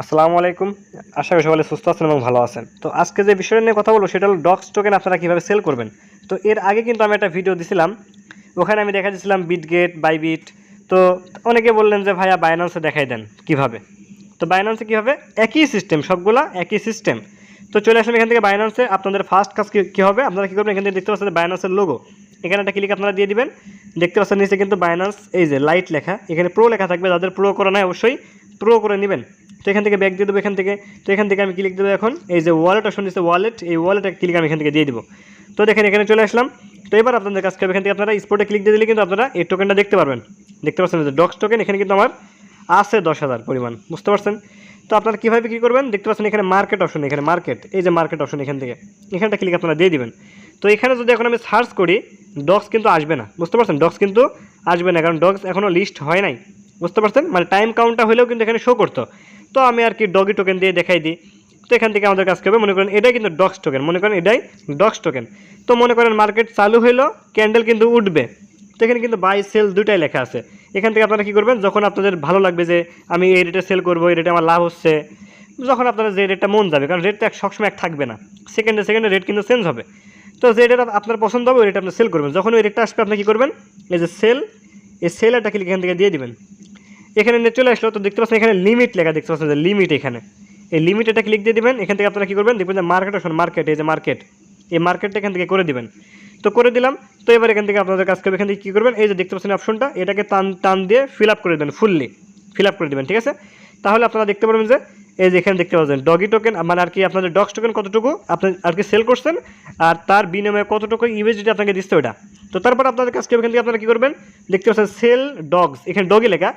আসসালামু আলাইকুম। আশা করি সকলে সুস্থ আছেন এবং ভালো আছেন। তো আজকে যে বিষয়টা নিয়ে কথা বলবো সেটা হলো ডক্স টোকেন আপনারা কীভাবে সেল করবেন। তো এর আগে কিন্তু আমি একটা ভিডিও দিছিলাম, ওখানে আমি দেখা দিয়েছিলাম বিটগেট, বাইবিট। তো অনেকে বললেন যে ভাইয়া বাইন্যান্সে দেখাই দেন কীভাবে। তো বাইন্যান্সে কীভাবে, একই সিস্টেম, সবগুলা একই সিস্টেম। তো চলে আসলাম এখান থেকে বাইন্যান্সে। আপনাদের ফার্স্ট কাজ কী হবে, আপনারা কী করবেন, এখান থেকে দেখতে পাচ্ছেন বাইন্যান্সের লোগো, এখানে একটা ক্লিক আপনারা দিয়ে দিবেন। দেখতে পাচ্ছেন নিচে কিন্তু বাইন্যান্স এই যে লাইট লেখা, এখানে প্রো লেখা থাকবে, যাদের প্রো করা নাই অবশ্যই প্রো করে নেবেন। তো এখান থেকে ব্যাক দিয়ে দেবো এখান থেকে। তো এখান থেকে আমি ক্লিক দেবো এখন এই যে ওয়ালেট অপশন দিচ্ছে, ওয়ালেট, এই ওয়ালেট ক্লিক আমি এখান থেকে দিয়ে দেবো। তো দেখেন এখানে চলে আসলাম। তো এবার আপনাদের কাজ করবে, এখান থেকে আপনারা স্পটে ক্লিক দিয়ে দিলে কিন্তু আপনারা এই টোকেনটা দেখতে পারবেন। দেখতে পাচ্ছেন যে ডক্স টোকেন এখানে কিন্তু আমার আছে 10,000 পরিমাণ, বুঝতে পারছেন। তো আপনারা কীভাবে কী করবেন, দেখতে পাচ্ছেন এখানে মার্কেট অপশন, এখানে মার্কেট, এই যে মার্কেট অপশন, এখান থেকে এখানটা ক্লিক আপনারা দিয়ে দিবেন। তো এখানে যদি এখন আমি সার্চ করি, ডক্স কিন্তু আসবে না, বুঝতে পারছেন, ডক্স কিন্তু আসবে না, কারণ ডক্স এখনও লিস্ট হয় নাই, বুঝতে পারছেন। মানে টাইম কাউন্টটা হলেও কিন্তু এখানে শো করতো। তো আমি আর কি ডগি টোকেন দিয়ে দেখাই দিই। তো এখান থেকে আমাদের কাজ করবে, মনে করেন এটাই কিন্তু ডক্স টোকেন, মনে করেন এটাই ডক্স টোকেন। তো মনে করেন মার্কেট চালু হইলো, ক্যান্ডেল কিন্তু উঠবে। তো এখানে কিন্তু বাই সেল দুটাই লেখা আছে। এখান থেকে আপনারা কী করবেন, যখন আপনাদের ভালো লাগবে যে আমি এই রেটে সেল করবো, এই রেটে আমার লাভ হচ্ছে, যখন আপনারা যে রেটটা মন যাবে, কারণ রেট তো সবসময় এক থাকবে না, সেকেন্ডে সেকেন্ডে রেট কিন্তু চেঞ্জ হবে। তো যে রেট আপনার পছন্দ হবে ওই রেটে আপনি সেল করবেন। যখন ওই রেটটা আসবে আপনি কী করবেন, এই যে সেল, এই সেলারটা ক্লিক এখান থেকে দিয়ে দিবেন। এখানে নিয়ে চলে আসলো। তো দেখতে পাচ্ছেন এখানে লিমিট লেখা, দেখতে পাচ্ছেন যে লিমিট, এখানে এই লিমিট এটা ক্লিক দিয়ে দিবেন। এখান থেকে আপনারা কী করবেন, দেখবেন যে মার্কেট অপশন, মার্কেট, এই যে মার্কেট, এই মার্কেটটা এখান থেকে করে দিবেন। তো করে দিলাম। তো এবার এখান থেকে আপনাদের কাজ করবে, এখান থেকে কী করবেন, এই যে দেখতে পাচ্ছেন অপশনটা, এটাকে টান টান দিয়ে ফিল আপ করে দেবেন, ফুললি ফিল আপ করে দেবেন, ঠিক আছে। তাহলে আপনারা দেখতে পারবেন যে এই যে এখানে দেখতে পাচ্ছেন ডগি টোকেন, মানে আর কি আপনাদের ডক্স টোকেন কতটুকু আপনি আর কি সেল করছেন, আর তার বিনিময়ে কতটুকু ইউএসডি আপনাকে দিচ্ছে ওটা। তো তারপর আপনাদের কাজ করবে, এখান থেকে আপনারা কী করবেন, দেখতে পাচ্ছেন সেল ডগস, এখানে ডগি লেখা,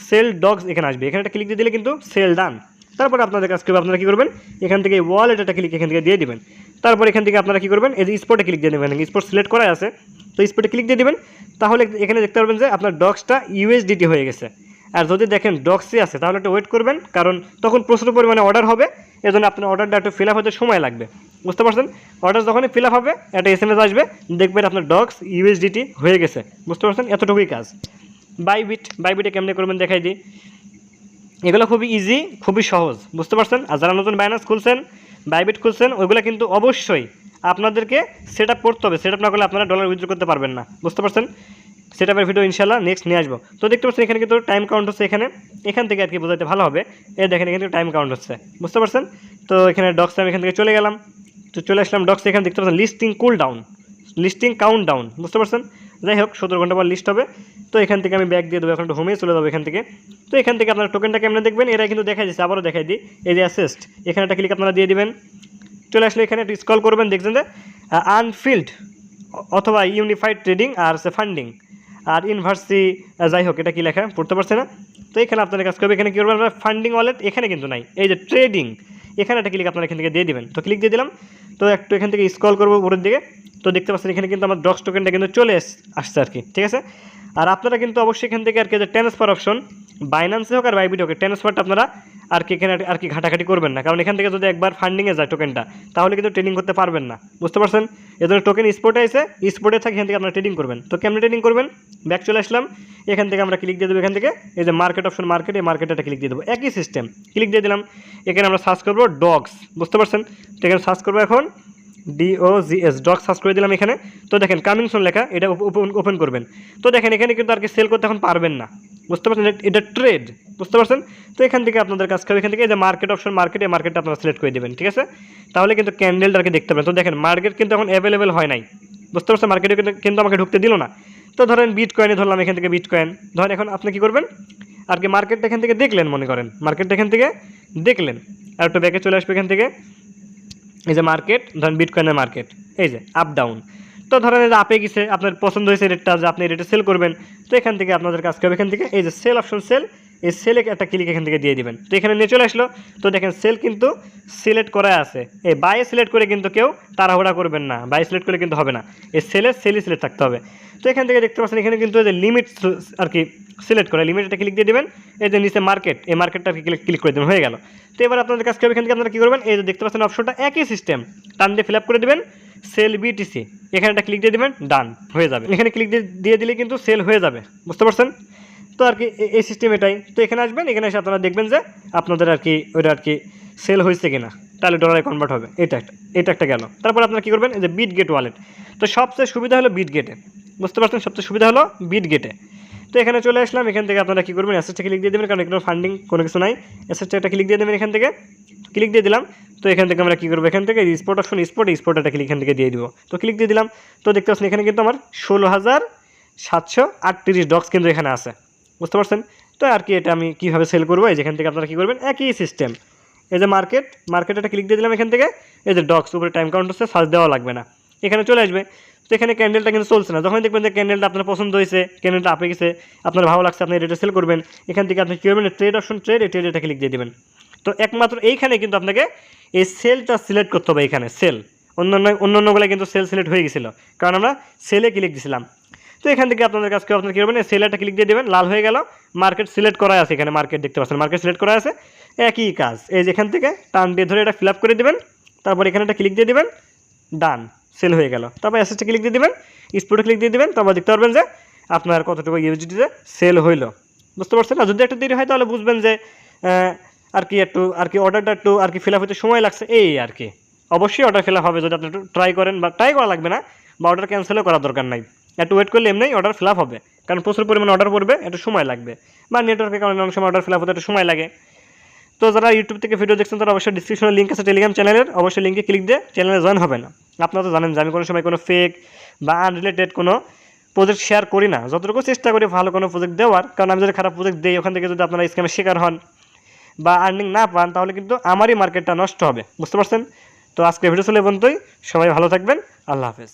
সেল ডগস এখানে আসবে, এখানে একটা ক্লিক দিয়ে দিলে কিন্তু সেল ডান। তারপরে আপনাদের কাজ করবে, আপনারা কী করবেন, এখান থেকে ওয়ালেট একটা ক্লিক এখান থেকে দিয়ে দিবেন। তারপর এখান থেকে আপনারা কী করবেন, এই যে স্পটে ক্লিক দিয়ে দেবেন, স্পট সিলেক্ট করা আছে, তো স্পটে ক্লিক দিয়ে দেবেন। তাহলে এখানে দেখতে পারবেন যে আপনার ডক্সটা ইউএসডিটি হয়ে গেছে। আর যদি দেখেন ডক্সি আছে তাহলে একটু ওয়েট করবেন, কারণ তখন প্রচুর পরিমাণে অর্ডার হবে, এজন্য আপনার অর্ডারটা একটু ফিল আপ হতে সময় লাগবে, বুঝতে পারছেন। অর্ডার যখনই ফিল আপ হবে একটা এসএমএস আসবে, দেখবেন আপনার ডক্স ইউএসডিটি হয়ে গেছে, বুঝতে পারছেন। এতটুকুই কাজ। বাইবিটে কেমনে করবেন দেখাই দিই। এগুলো খুবই ইজি, খুবই সহজ, বুঝতে পারছেন। আর যারা নতুন বাইন্যান্স খুলছেন, বাইবিট খুলছেন, ওইগুলো কিন্তু অবশ্যই আপনাদেরকে সেট আপ করতে হবে। সেট আপ না করলে আপনারা ডলার উইথড্র করতে পারবেন না, বুঝতে পারছেন। সেট আপের ভিডিও ইনশাল্লাহ নেক্সট নিয়ে আসবো। তো দেখতে পাচ্ছেন এখানে কিন্তু টাইম কাউন্ট হচ্ছে, এখান থেকে আর কি বোঝাতে ভালো হবে। এই দেখেন এখানে টাইম কাউন্ট হচ্ছে, বুঝতে পারছেন। তো এখানে ডক্স আমি এখান থেকে চলে গেলাম। তো চলে আসলাম ডক্স, এখানে দেখতে পাচ্ছেন listing cool down, listing count down, বুঝতে পারছেন। যাই হোক 17 ঘন্টা পর লিস্ট হবে। তো এখান থেকে আমি ব্যাক দিয়ে দেবো, এখন একটু হোমে চলে যাবো এখান থেকে। তো এখান থেকে আপনার টোকেনটা কেমন দেখবেন, এরা কিন্তু দেখাই দিচ্ছে, আবারও দেখাই দিই, এই যে অ্যাসেস্ট, এখানে একটা ক্লিক আপনারা দিয়ে দিবেন। চলে আসলে এখানে একটু স্ক্রল করবেন, দেখছেন যে আনফিল্ড অথবা ইউনিফাইড ট্রেডিং আর ফান্ডিং আর ইউনিভার্সিটি, যাই হোক এটা কী লেখা পড়তে পারছে না। তো এখানে আপনাদের কাজ করবে, এখানে কী করবেন, আপনার ফান্ডিং ওয়ালেট এখানে কিন্তু নাই, এই যে ট্রেডিং, এখানে একটা ক্লিক আপনারা এখান থেকে দিয়ে দিবেন। তো ক্লিক দিয়ে দিলাম। তো একটু এখান থেকে স্ক্রল করবো উপরের দিকে। তো দেখতে পাচ্ছেন এখানে কিন্তু আমার ডক্স টোকেনটা কিন্তু চলে আসছে আর কি, ঠিক আছে। আর আপনারা কিন্তু অবশ্যই এখান থেকে আর কি যে ট্রান্সফার অপশন, বাইন্যান্সে হোক আর বাইবিট হোক, ট্রান্সফারটা আপনারা আর কি এখানে আর কি ঘাটাঘাটি করবেন না, কারণ এখান থেকে যদি একবার ফান্ডিংয়ে যায় টোকেনটা, তাহলে কিন্তু ট্রেডিং করতে পারবেন না, বুঝতে পারছেন। এদের টোকেন স্পটে এসে স্পটে থাকে, এখান থেকে আপনারা ট্রেডিং করবেন। তো কেমন ট্রেডিং করবেন, ব্যাক চলে আসলাম। এখান থেকে আমরা ক্লিক দিয়ে দেবো, এখান থেকে এই যে মার্কেট অপশন, মার্কেট, এই মার্কেটটা ক্লিক দিয়ে দেবো, একই সিস্টেম ক্লিক দিয়ে দিলাম। এখানে আমরা সার্চ করবো ডগস, বুঝতে পারছেন। তো এখানে সার্চ করবো এখন DOGS, ডগ সার্চ করে দিলাম এখানে। তো দেখেন কামিং সুন লেখা, এটা ওপেন করবেন। তো দেখেন এখানে কিন্তু আর কি সেল করতে এখন পারবেন না, বুঝতে পারছেন, এটা ট্রেড, বুঝতে পারছেন। তো এখান থেকে আপনাদের কাজ করবে, এখান থেকে যে মার্কেট অপশন, মার্কেট, এই মার্কেটটা আপনারা সিলেক্ট করে দেবেন, ঠিক আছে। তাহলে কিন্তু ক্যান্ডেলটা আর কি দেখতে পাবেন। তো দেখেন মার্কেট কিন্তু এখন অ্যাভেলেবেল হয় নাই, বুঝতে পারছেন, মার্কেটে কিন্তু আমাকে ঢুকতে দিল না। তো ধরেন বিটকয়েনে ধরলাম, এখান থেকে বিটকয়েন ধরেন, এখন আপনি কী করবেন, আর কি মার্কেটটা এখান থেকে দেখলেন, মনে করেন মার্কেটটা এখান থেকে দেখলেন, আর একটু ব্যাকে চলে আসবে এখান থেকে, এই যে মার্কেট, ধরেন বিটকয়েনের মার্কেট, এই যে আপ ডাউন। তো ধরেন এই যে আপে গেছে, আপনার পছন্দ হয়েছে রেটটা, যে আপনি রেটে সেল করবেন। তো এখান থেকে আপনাদের কাজ করবে, এখান থেকে এই যে সেল অপশন, সেল, এই সেলে একটা ক্লিক এখান থেকে দিয়ে দিবেন। তো এখানে নিয়ে চলে আসলো। তো দেখেন সেল কিন্তু সিলেক্ট করা আছে, এই বাই সিলেক্ট করে কিন্তু কেউ তাড়াহুড়া করবেন না, বাই সিলেক্ট করে কিন্তু হবে না, এই সেলই সিলেক্ট থাকতে হবে। তো এখান থেকে দেখতে পাচ্ছেন এখানে কিন্তু এই যে লিমিট আর কি সিলেক্ট করে, লিমিটটা ক্লিক দিয়ে দেবেন। এই যে নিচে মার্কেট, এই মার্কেটটা ক্লিক করে দেবেন, হয়ে গেল। তো এবার আপনাদের কাজ করবে, এখান থেকে আপনারা কী করবেন, এই যে দেখতে পাচ্ছেন অপশনটা একই সিস্টেম, টান দিয়ে ফিল আপ করে দেবেন, সেল বিটিসি, এখানে একটা ক্লিক দিয়ে দেবেন, ডান হয়ে যাবে। এখানে ক্লিক দিয়ে দিলে কিন্তু সেল হয়ে যাবে, বুঝতে পারছেন। তো আর কি এই সিস্টেম এটাই। তো এখানে আসবেন, এখানে এসে আপনারা দেখবেন যে আপনাদের আর কি ওইটা আর কি সেল হয়েছে কিনা, তাহলে ডলারে কনভার্ট হবে। এটা একটা গেল। তারপর আপনারা কী করবেন, এই যে বিটগেট ওয়ালেট। তো সবচেয়ে সুবিধা হলো বিটগেটে, বুঝতে পারছেন, সবচেয়ে সুবিধা হলো বিটগেটে। তো এখানে চলে আসলাম, এখান থেকে আপনারা কী করবেন, অ্যাসেটটা ক্লিক দিয়ে দেবেন, কারণ এখানে ফান্ডিং কোনো কিছু নাই। অ্যাসেটটা একটা ক্লিক দিয়ে দেবেন, এখান থেকে ক্লিক দিয়ে দিলাম। তো এখান থেকে আমরা কী করবো, এখান থেকে স্পট অপশন স্পট একটা ক্লিক এখান থেকে দিয়ে দিব। তো ক্লিক দিয়ে দিলাম। তো দেখতে পাচ্ছেন এখানে কিন্তু আমার 16,738 ডক্স কিন্তু এখানে আছে, বুঝতে পারছেন। তো আর কি এটা আমি কীভাবে সেল করবো, এই যেখান থেকে আপনারা কী করবেন, একই সিস্টেম। এই যে মার্কেটটা ক্লিক দিয়ে দিলাম, এখান থেকে এই যে ডক্স উপরে টাইম কাউন্ট হচ্ছে, সার্চ দেওয়া লাগবে না, এখানে চলে আসবে। তো এখানে ক্যান্ডেলটা কিন্তু চলছে না। যখন দেখবেন যে ক্যান্ডেলটা আপনার পছন্দ হয়েছে, ক্যান্ডেলটা আপে গেছে, আপনার ভালো লাগছে, আপনি এটা সেল করবেন, এখান থেকে আপনি কী করবেন, ট্রেড অপশন এই ট্রেডটা ক্লিক দিয়ে দেবেন। তো একমাত্র এইখানে কিন্তু আপনাকে এই সেলটা সিলেক্ট করতে হবে, এখানে সেল। অন্যান্যগুলো কিন্তু সেল সিলেক্ট হয়ে গেছিলো, কারণ আমরা সেলে ক্লিক দিয়েছিলাম। তো এখান থেকে আপনাদের কাছে আপনার কী করবেন, সেলারটা ক্লিক দিয়ে দেবেন, লাল হয়ে গেল, মার্কেট সিলেক্ট করা আছে, এখানে মার্কেট দেখতে পাচ্ছেন, মার্কেট সিলেক্ট করা আছে। একই কাজ, এই যেখান থেকে টান দিয়ে ধরে এটা ফিল আপ করে দেবেন, তারপর এখানে একটা ক্লিক দিয়ে দেবেন, ডান, সেল হয়ে গেল। তারপর অ্যাসেসটা ক্লিক দিয়ে দেবেন, স্পোর্টে ক্লিক দিয়ে দেবেন, তারপর দেখতে পারবেন যে আপনার কতটুকু ইউএসডিতে সেল হইলো, বুঝতে পারছেন না। যদি একটু দেরি হয় তাহলে বুঝবেন যে আর কি অর্ডারটা একটু আর কি ফিল আপ হতে সময় লাগছে, এই আর কি। অবশ্যই অর্ডার ফিল আপ হবে যদি আপনি একটু ট্রাই করেন, বা ট্রাই করা লাগবে না, বা অর্ডার ক্যান্সেলও করার দরকার নাই, একটু ওয়েট করলে এমনি অর্ডার ফিল আপ হবে, কারণ প্রচুর পরিমাণে অর্ডার পড়বে, একটু সময় লাগবে, বা নেটওয়ার্কের কারণে অনেক সময় অর্ডার ফিল আপ হতে একটু সময় লাগে। তো যারা ইউটিউব থেকে ভিডিও দেখছেন তারা অবশ্যই ডিসক্রিপশনে লিঙ্ক আছে টেলিগ্রাম চ্যানেলের, অবশ্যই লিঙ্কে ক্লিক দিয়ে চ্যানেলে জয়েন হবে না। আপনারা তো জানেন যে আমি কোনো সময় কোনো ফেক বা আনরিলেটেড কোনো প্রজেক্ট শেয়ার করি না, যতটুকু চেষ্টা করি ভালো কোনো প্রজেক্ট দেওয়ার, কারণ আমি যদি খারাপ প্রজেক্ট দিই, ওখান থেকে যদি আপনারা স্ক্যামের শিকার হন বা আর্নিং না পান, তাহলে কিন্তু আমারই মার্কেটটা নষ্ট হবে, বুঝতে পারছেন। তো আজকে ভিডিও চলে পর্যন্তই, সবাই ভালো থাকবেন, আল্লাহ হাফেজ।